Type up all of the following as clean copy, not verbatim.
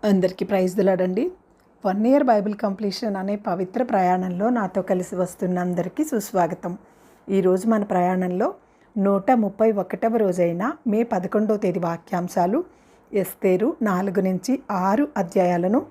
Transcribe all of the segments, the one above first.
అందరికీ praise దిలాడండి. 1 year Bible completion అనే పవిత్ర ప్రయాణంలో నాతో కలిసి వస్తున్న అందరికీ సుస్వాగతం. ఈరోజు మన ప్రయాణంలో 131వ రోజైన మే 11వ తేదీ వాక్యాంశాలు ఎస్తేరు 4 నుంచి 6 అధ్యాయాలను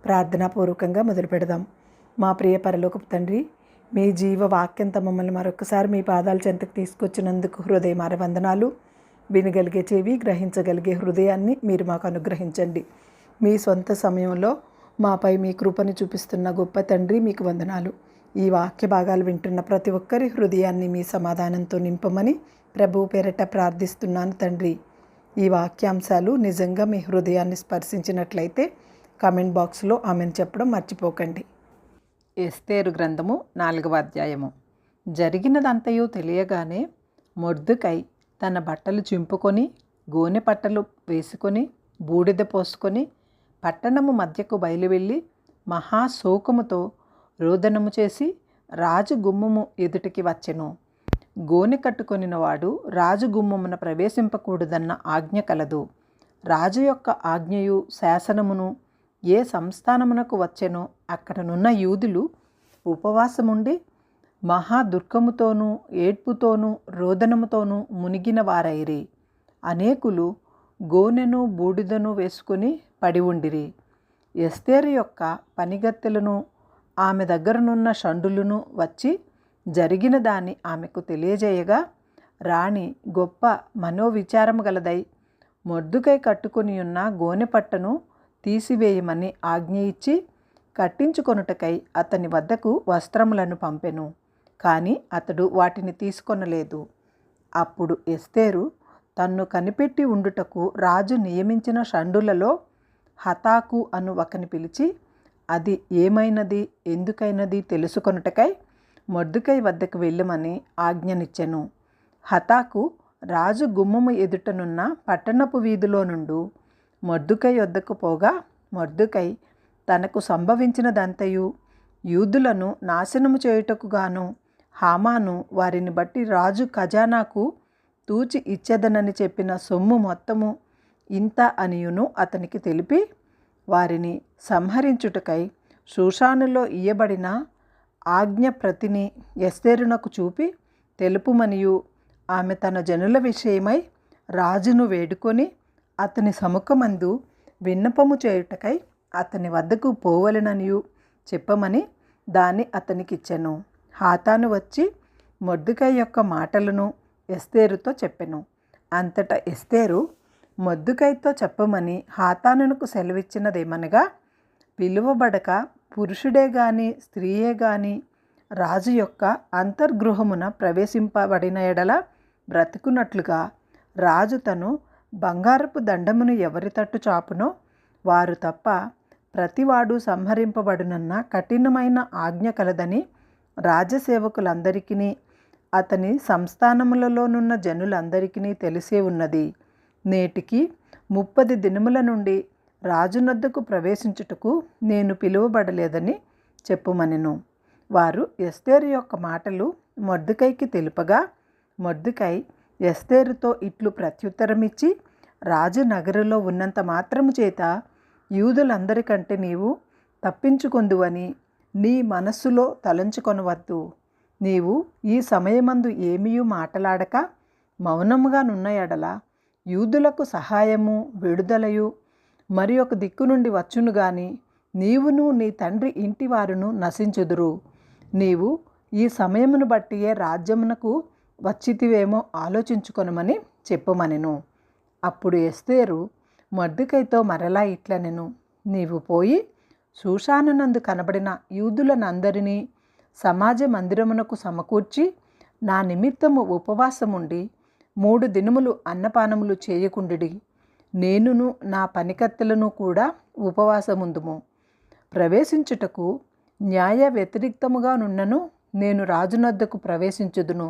ప్రార్థనాపూర్వకంగా మొదలు పెడదాం. మా ప్రియ పరలోకపు తండ్రి, మీ జీవ వాక్యంతో మమ్మల్ని మరొకసారి మీ పాదాల చెంతకు తీసుకొచ్చినందుకు హృదయమార వందనాలు. వినగలిగే చెవి, గ్రహించగలిగే హృదయాన్ని మీరు మాకు అనుగ్రహించండి. మీ సొంత సమయంలో మాపై మీ కృపను చూపిస్తున్న గొప్ప తండ్రి, మీకు వందనాలు. ఈ వాక్య భాగాలు వింటున్న ప్రతి ఒక్కరి హృదయాన్ని మీ సమాధానంతో నింపమని ప్రభువు పేరట ప్రార్థిస్తున్నాను తండ్రి. ఈ వాక్యాంశాలు నిజంగా మీ హృదయాన్ని స్పర్శించినట్లయితే కామెంట్ బాక్స్లో ఆమెను చెప్పడం మర్చిపోకండి. ఎస్తేరు గ్రంథము 4వ అధ్యాయము. జరిగినదంతయు తెలియగానే మొర్దెకై తన బట్టలు చింపుకొని, గోనె పట్టలు వేసుకొని, బూడిద పోసుకొని పట్టణము మధ్యకు బయలువెళ్ళి మహాశోకముతో రోదనము చేసి రాజు గుమ్మము ఎదుటికి వచ్చెను. గోనె కట్టుకొనిన వాడు రాజు గుమ్మమున ప్రవేశింపకూడదన్న ఆజ్ఞ కలదు. రాజు యొక్క ఆజ్ఞయు శాసనమును ఏ సంస్థానమునకు వచ్చెనో అక్కడనున్న యూదులు ఉపవాసముండి మహాదుర్గముతోనూ ఏడ్పుతోనూ రోదనముతోనూ మునిగిన వారైరి. అనేకులు గోనెను బూడిదను వేసుకుని పడి ఉండిరి. ఎస్తేరు యొక్క పనిగత్తెలను, ఆమె దగ్గరనున్న షండులను వచ్చి జరిగిన దాన్ని ఆమెకు తెలియజేయగా, రాణి గొప్ప మనోవిచారము గలదై మొర్దెకై కట్టుకొని ఉన్న గోనె పట్టను తీసివేయమని ఆజ్ఞ ఇచ్చి కట్టించుకొనుటకై అతని వద్దకు వస్త్రములను పంపెను. కానీ అతడు వాటిని తీసుకొనలేదు. అప్పుడు ఎస్తేరు తన్ను కనిపెట్టి ఉండుటకు రాజు నియమించిన షండులలో హతాకు అను ఒకని పిలిచి, అది ఏమైనది, ఎందుకైనది తెలుసుకొనుటకై మొర్దెకై వద్దకు వెళ్ళమని ఆజ్ఞనిచ్చెను. హతాకు రాజు గుమ్మము ఎదుటనున్న పట్టణపు వీధిలో నుండు మొర్దెకై వద్దకు పోగా, మొర్దెకై తనకు సంభవించినదంతయు యూదులను నాశనము చేయుటకు గాను హామాను వారిని బట్టి రాజు ఖజానాకు తూచి ఇచ్చేదనని చెప్పిన సొమ్ము మొత్తము ఇంత అనియును అతనికి తెలిపి, వారిని సంహరించుటకై షూషానులో ఇయ్యబడిన ఆజ్ఞ ప్రతిని ఎస్తేరునకు చూపి తెలుపుమనియు, ఆమె తన జనుల విషయమై రాజును వేడుకొని అతని సముఖమందు విన్నపము చేయుటకై అతని వద్దకు పోవలెననియు చెప్పమని దాన్ని అతనికిచ్చెను. హాతాను వచ్చి మొర్దెకై యొక్క మాటలను ఎస్తేరుతో చెప్పెను. అంతటా ఎస్తేరు మొర్దెకైతో చెప్పమని హాతానునకు సెలవిచ్చినదేమనగా, పిలువబడక పురుషుడే గాని స్త్రీయే గాని రాజు యొక్క అంతర్గృహమున ప్రవేశింపబడిన ఎడల బ్రతుకున్నట్లుగా రాజు తను బంగారపు దండమును ఎవరి తట్టు చాపునో వారు తప్ప ప్రతివాడు సంహరింపబడునన్న కఠినమైన ఆజ్ఞ కలదని రాజసేవకులందరికీ అతని సంస్థానములలోనున్న జనులందరికీ తెలిసే ఉన్నది. నేటికి 30 దినముల నుండి రాజునొద్దకు ప్రవేశించుటకు నేను పిలువబడలేదని చెప్పుమనెను. వారు ఎస్తేరు యొక్క మాటలు మొర్దెకైకి తెలుపగా, మొర్దెకై ఎస్తేరుతో ఇట్లు ప్రత్యుత్తరమిచ్చి, రాజు నగరులో ఉన్నంత మాత్రము చేత యూదులందరికంటే నీవు తప్పించుకొందువని నీ మనస్సులో తలంచుకొనవద్దు. నీవు ఈ సమయమందు ఏమీయూ మాటలాడక మౌనముగా నున్న ఎడల యూదులకు సహాయము విడుదలయు మరి ఒక దిక్కు నుండి వచ్చును గాని నీవును నీ తండ్రి ఇంటి వారును నశించుదురు. నీవు ఈ సమయమును బట్టియే రాజ్యమునకు వచ్చితివేమో ఆలోచించుకొనమని చెప్పుమనెను. అప్పుడు ఎస్తేరు మొర్దెకైతో మరలా ఇట్లనెను, నీవు పోయి షూషానునందు కనబడిన యూదులనందరినీ సమాజ మందిరమునకు సమకూర్చి నా నిమిత్తము ఉపవాసముండి 3 దినములు అన్నపానములు చేయకుండిడి. నేనును నా పనికత్తెలను కూడా ఉపవాసముందుము. ప్రవేశించుటకు న్యాయ వ్యతిరిక్తముగా నున్నను నేను రాజునొద్దకు ప్రవేశించుదును.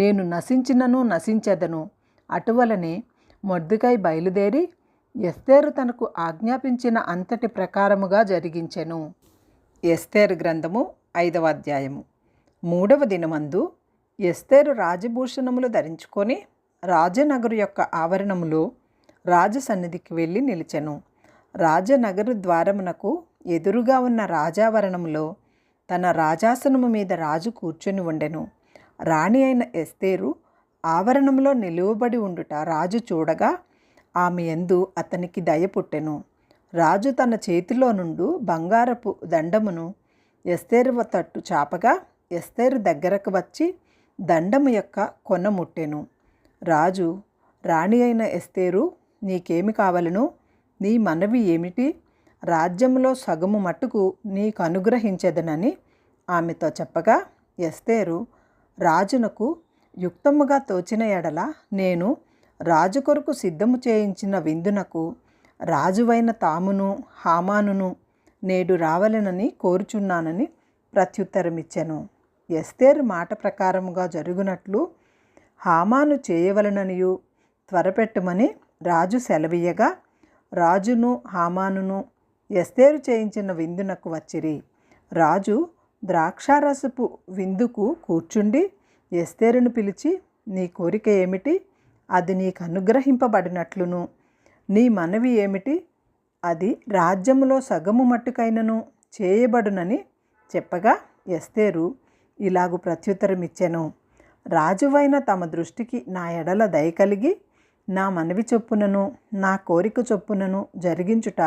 నేను నశించినను నశించెదను. అటువలనే మొర్దెకై బయలుదేరి ఎస్తేరు తనకు ఆజ్ఞాపించిన అంతటి ప్రకారముగా జరిగించెను. ఎస్తేరు గ్రంథము 5వ అధ్యాయము. 3వ దినమందు ఎస్తేరు రాజభూషణములు ధరించుకొని రాజనగరు యొక్క ఆవరణములో రాజు సన్నిధికి వెళ్ళి నిలిచెను. రాజనగరు ద్వారమునకు ఎదురుగా ఉన్న రాజావరణంలో తన రాజాసనము మీద రాజు కూర్చొని ఉండెను. రాణి అయిన ఎస్తేరు ఆవరణంలో నిలువబడి ఉండుట రాజు చూడగా ఆమె యందు అతనికి దయ పుట్టెను. రాజు తన చేతిలో నుండి బంగారపు దండమును ఎస్తేరు తట్టు చాపగా ఎస్తేరు దగ్గరకు వచ్చి దండము యొక్క కొన ముట్టెను. రాజు, రాణి అయిన ఎస్తేరు, నీకేమి కావలను? నీ మనవి ఏమిటి? రాజ్యంలో సగము మట్టుకు నీకు అనుగ్రహించెదనని ఆమెతో చెప్పగా ఎస్తేరు, రాజునకు యుక్తముగా తోచిన ఎడల నేను రాజు కొరకు సిద్ధము చేయించిన విందునకు రాజువైన తామును హామానును నేడు రావలెనని కోరుచున్నానని ప్రత్యుత్తరమిచ్చెను. ఎస్తేరు మాట ప్రకారముగా జరుగునట్లు హామాను చేయవలననియు త్వరపెట్టమని రాజు సెలవీయగా రాజును హామానును ఎస్తేరు చేయించిన విందునకు వచ్చిరి. రాజు ద్రాక్షారసపు విందుకు కూర్చుండి ఎస్తేరును పిలిచి, నీ కోరిక ఏమిటి? అది నీకు అనుగ్రహింపబడినట్లును. నీ మనవి ఏమిటి? అది రాజ్యములో సగము మట్టుకైనను చేయబడునని చెప్పగా ఎస్తేరు ఇలాగు ప్రత్యుత్తరమిచ్చెను. రాజువైన తమ దృష్టికి నా ఎడల దయ కలిగి నా మనవి చొప్పునను నా కోరిక చొప్పునను జరిగించుట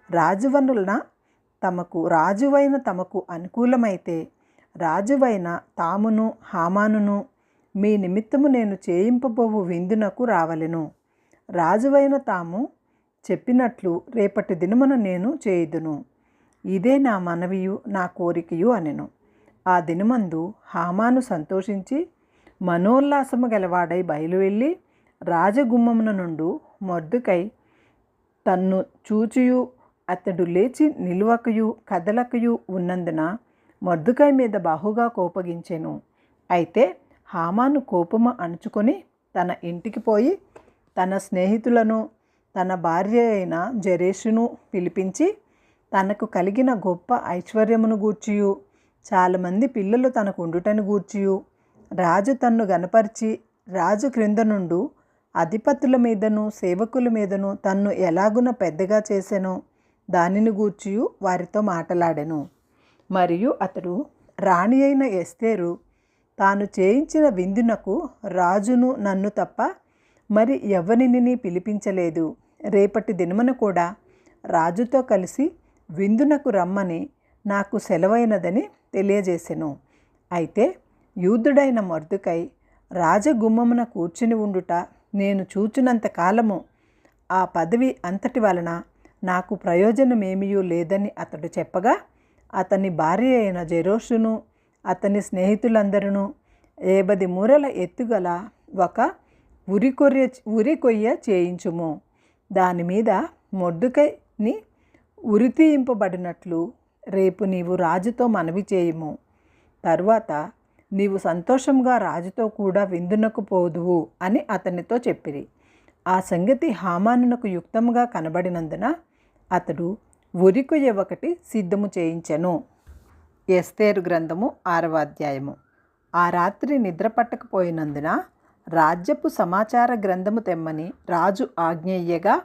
రాజువైన తమకు అనుకూలమైతే రాజువైన తామును హామానును మీ నిమిత్తము నేను చేయింపబోవు విందునకు రావలెను. రాజువైన తాము చెప్పినట్లు రేపటి దినమున నేను చేయుదును. ఇదే నా మనవియు నా కోరికయు అనెను. ఆ దినమందు హామాను సంతోషించి మనోల్లాసము గలవాడై బయలువెళ్ళి రాజగుమ్మమున నుండు మొర్దెకై తన్ను చూచియు అతడు లేచి నిలువకయు కదలకయు ఉన్నందున మొర్దెకై మీద బహుగా కోపగించెను. అయితే హామాను కోపము అణుచుకొని తన ఇంటికి పోయి తన స్నేహితులను తన భార్య అయిన జెరెషును పిలిపించి తనకు కలిగిన గొప్ప ఐశ్వర్యమును గూర్చియు చాలామంది పిల్లలు తనకు ఉండుటను గూర్చియు రాజు తన్ను గనపరిచి రాజు క్రింద నుండు అధిపతుల మీదను సేవకుల మీదను తన్ను ఎలాగున పెద్దగా చేసెనో దానిని గూర్చియు వారితో మాట్లాడెను. మరియు అతడు రాణి అయిన ఎస్తేరు తాను చేయించిన విందునకు రాజును నన్ను తప్ప మరి ఎవరిని పిలిపించలేదు. రేపటి దినమున కూడా రాజుతో కలిసి విందునకు రమ్మని నాకు సెలవైనదని తెలియజేసెను. అయితే యూదుడైన మొర్దెకై రాజగుమ్మమున కూర్చుని ఉండుట నేను చూచినంత కాలము ఆ పదవి అంతటి వలన నాకు ప్రయోజనమేమీ లేదని అతడు చెప్పగా అతని భార్య అయిన జెరెషును అతని స్నేహితులందరూ 50 మూరల ఎత్తుగల ఒక ఉరికొయ్య చేయించుము. దాని మీద మొర్దెకైని ఉరితీయింపబడినట్లు రేపు నీవు రాజుతో మనవి చేయుము. తరువాత నీవు సంతోషంగా రాజుతో కూడా విందునకు పోదువు అని అతనితో చెప్పిరి. ఆ సంగతి హామానునకు యుక్తముగా కనబడినందున అతడు ఉరికొయ్య ఒకటి సిద్ధము చేయించెను. ఎస్తేరు గ్రంథము 6వ అధ్యాయము. ఆ రాత్రి నిద్ర పట్టకపోయినందున రాజ్యపు సమాచార గ్రంథము తెమ్మని రాజు ఆజ్ఞయ్యగా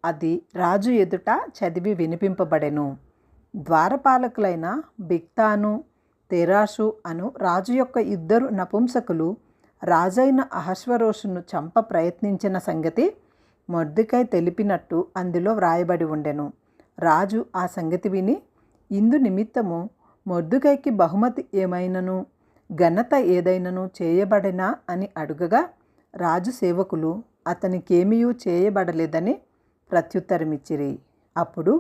అది రాజు ఎదుట చదివి వినిపింపబడెను. ద్వారపాలకులైన బిగ్తాను తెరాషు అను రాజు యొక్క 2 నపుంసకులు రాజైన అహష్వేరోషును చంప ప్రయత్నించిన సంగతి మొర్దెకై తెలిపినట్టు అందులో వ్రాయబడి ఉండెను. రాజు ఆ సంగతి విని ఇందు నిమిత్తము మొర్దెకైకి బహుమతి ఏమైనను ఘనత ఏదైనను చేయబడినా అని అడుగగా రాజు సేవకులు అతనికేమీ చేయబడలేదని ప్రత్యుత్తరమిచ్చిరి. అప్పుడు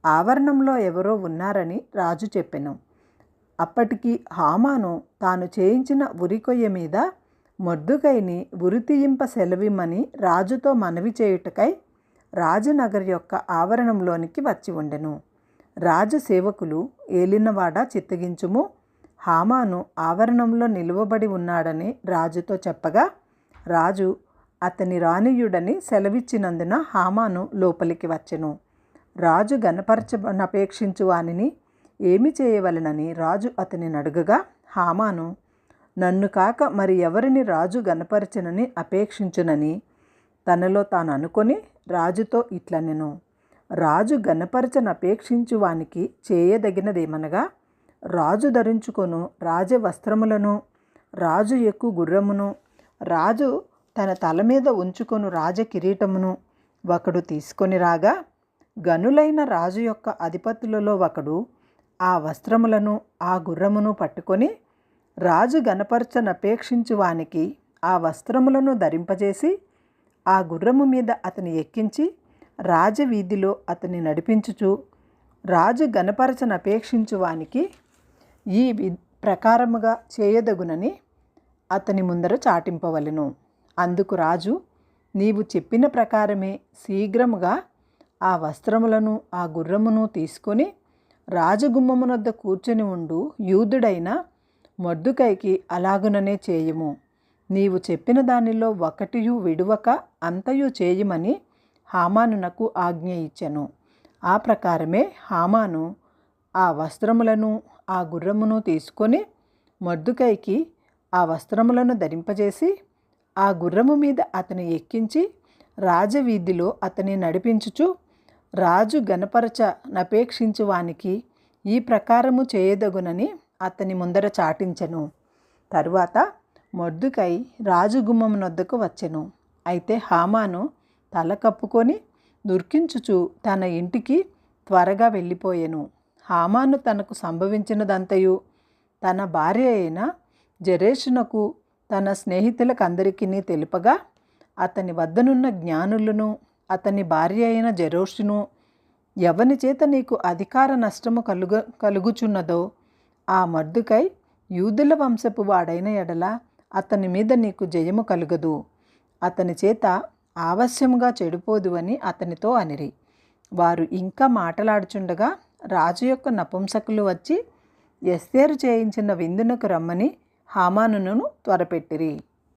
ఆవరణంలో ఎవరో ఉన్నారని రాజు చెప్పెను. అప్పటికి హామాను తాను చేయించిన ఉరికొయ్య మీద మొర్దెకైని ఉరితీయింప సెలవిమ్మని రాజుతో మనవి చేయుటకై రాజనగర్ యొక్క ఆవరణంలోనికి వచ్చి ఉండెను. రాజు సేవకులు, ఏలినవాడా చిత్తగించుము, హామాను ఆవరణంలో నిలువబడి ఉన్నాడని రాజుతో చెప్పగా రాజు అతని రానియుడని సెలవిచ్చినందున హామాను లోపలికి వచ్చెను. రాజు గనపరచనపేక్షించు వానిని ఏమి చేయవలనని రాజు అతనిని అడుగగా హామాను నన్ను కాక మరి ఎవరిని రాజు గనపరచనని అపేక్షించునని తనలో తాను అనుకొని రాజుతో ఇట్లనెను. రాజు గణపరచనపేక్షించు వానికి చేయదగినదేమనగా, రాజు ధరించుకొను రాజవస్త్రములను, రాజు ఎక్కు గుర్రమును, రాజు తన తల మీద ఉంచుకొను రాజకిరీటమును ఒకడు తీసుకొని రాగా, గనులైన రాజు యొక్క అధిపతులలో ఒకడు ఆ వస్త్రములను ఆ గుర్రమును పట్టుకొని రాజు గణపరచనపేక్షించు వానికి ఆ వస్త్రములను ధరింపజేసి ఆ గుర్రము మీద అతని ఎక్కించి రాజవీధిలో అతని నడిపించుచు, రాజు గణపరచనపేక్షించు వానికి ఈ ప్రకారముగా చేయదగునని అతని ముందర చాటింపవలెను. అందుకు రాజు, నీవు చెప్పిన ప్రకారమే శీఘ్రముగా ఆ వస్త్రములను ఆ గుర్రమును తీసుకొని రాజగుమ్మమునొద్ద కూర్చొని ఉండు యూదుడైన మొర్దెకైకి అలాగుననే చేయుము. నీవు చెప్పిన దానిలో ఒకటియు విడువక అంతయు చేయమని హామానునకు ఆజ్ఞ ఇచ్చెను. ఆ ప్రకారమే హామాను ఆ వస్త్రములను ఆ గుర్రమును తీసుకొని మొర్దెకైకి ఆ వస్త్రములను ధరింపజేసి ఆ గుర్రము మీద అతని ఎక్కించి రాజవీధిలో అతని నడిపించుచు, రాజు గణపరచనపేక్షించు వానికి ఈ ప్రకారము చేయదగునని అతని ముందర చాటించెను. తరువాత మొర్దెకై రాజగుమ్మమునొద్దకు వచ్చెను. అయితే హామాను తల కప్పుకొని దుర్కించుచు తన ఇంటికి త్వరగా వెళ్ళిపోయెను. హామాను తనకు సంభవించినదంతయు తన భార్య అయిన జెరెషునకు తన స్నేహితులకందరికీ తెలుపగా, అతని వద్దనున్న జ్ఞానులను అతని భార్య అయిన జెరెషును, ఎవని చేత నీకు అధికార నష్టము కలుగుచున్నదో ఆ మొర్దెకై యూదుల వంశపు వాడైన ఎడల అతని మీద నీకు జయము కలుగదు, అతని చేత ఆవశ్యముగా చెడిపోదు అని అతనితో అనిరి. వారు ఇంకా మాటలాడుచుండగా రాజు యొక్క నపుంసకులు వచ్చి ఎస్తేరు చేయించిన విందునకు రమ్మని హామానును త్వరపెట్టిరి.